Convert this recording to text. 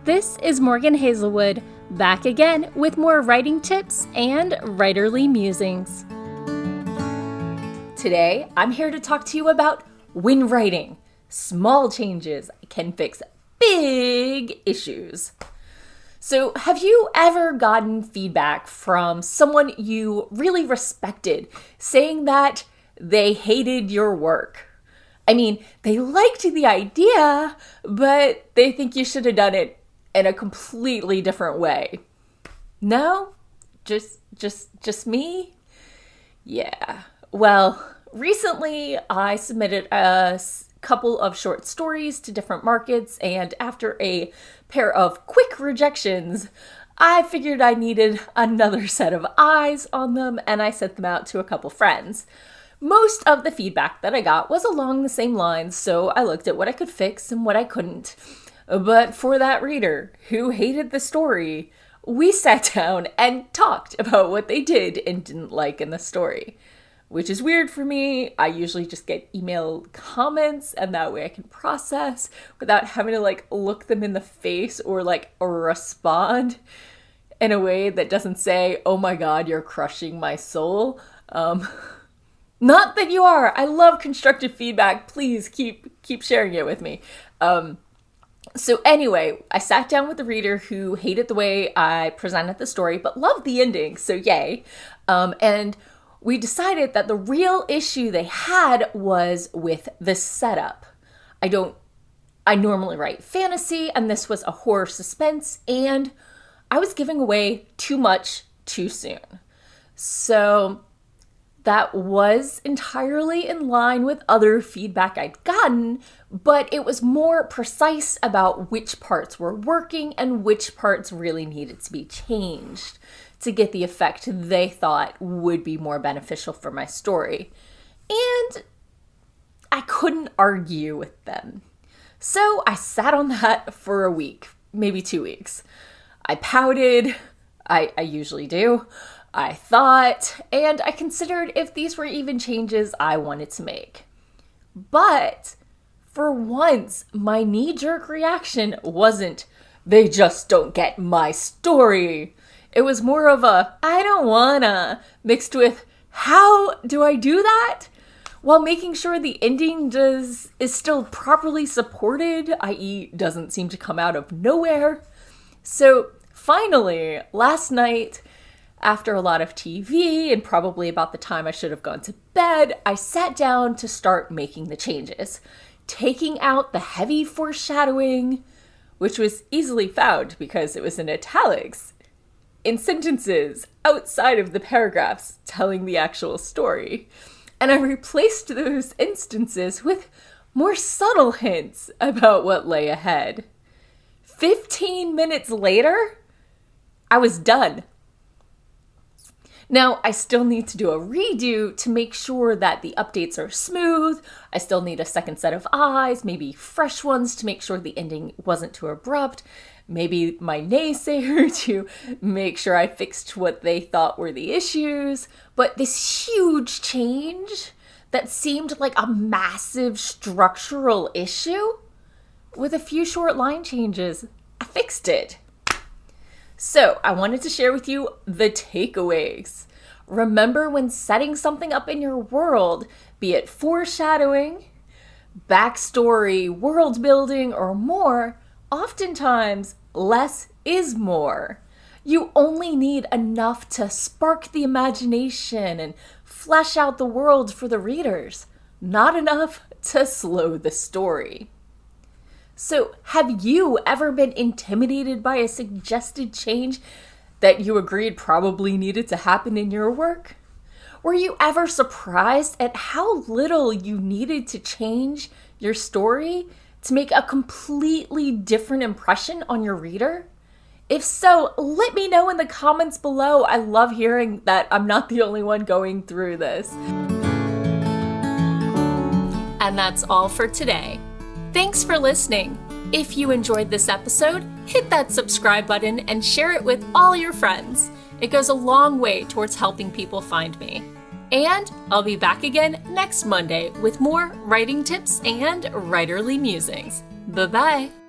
This is Morgan Hazelwood, back again with more writing tips and writerly musings. Today, I'm here to talk to you about when writing, small changes can fix big issues. So, have you ever gotten feedback from someone you really respected saying that they hated your work? I mean, they liked the idea, but they think you should have done it in a completely different way. No? Just me? Yeah. Well, recently I submitted a couple of short stories to different markets, and after a pair of quick rejections, I figured I needed another set of eyes on them, and I sent them out to a couple friends. Most of the feedback that I got was along the same lines, so I looked at what I could fix and what I couldn't. But for that reader who hated the story, we sat down and talked about what they did and didn't like in the story. Which is weird for me. I usually just get email comments, and that way I can process without having to look them in the face or respond in a way that doesn't say, "Oh my god, you're crushing my soul." Not that you are. I love constructive feedback. Please keep sharing it with me. So anyway, I sat down with the reader who hated the way I presented the story, but loved the ending, so yay. And we decided that the real issue they had was with the setup. I normally write fantasy, and this was a horror suspense, and I was giving away too much too soon. So that was entirely in line with other feedback I'd gotten, but it was more precise about which parts were working and which parts really needed to be changed to get the effect they thought would be more beneficial for my story. And I couldn't argue with them. So I sat on that for a week, maybe 2 weeks. I pouted, I usually do. I thought, and I considered if these were even changes I wanted to make. But for once, my knee-jerk reaction wasn't, "They just don't get my story." It was more of a, "I don't wanna," mixed with, "How do I do that?" while making sure the ending is still properly supported, i.e. doesn't seem to come out of nowhere. So finally, last night, after a lot of TV and probably about the time I should have gone to bed, I sat down to start making the changes, taking out the heavy foreshadowing, which was easily found because it was in italics, in sentences outside of the paragraphs telling the actual story. And I replaced those instances with more subtle hints about what lay ahead. 15 minutes later, I was done. Now, I still need to do a redo to make sure that the updates are smooth. I still need a second set of eyes, maybe fresh ones to make sure the ending wasn't too abrupt. Maybe my naysayer to make sure I fixed what they thought were the issues. But this huge change that seemed like a massive structural issue, with a few short line changes, I fixed it. So I wanted to share with you the takeaways. Remember, when setting something up in your world, be it foreshadowing, backstory, world building, or more, oftentimes less is more. You only need enough to spark the imagination and flesh out the world for the readers, not enough to slow the story. So, have you ever been intimidated by a suggested change that you agreed probably needed to happen in your work? Were you ever surprised at how little you needed to change your story to make a completely different impression on your reader? If so, let me know in the comments below. I love hearing that I'm not the only one going through this. And that's all for today. Thanks for listening. If you enjoyed this episode, hit that subscribe button and share it with all your friends. It goes a long way towards helping people find me. And I'll be back again next Monday with more writing tips and writerly musings. Bye-bye.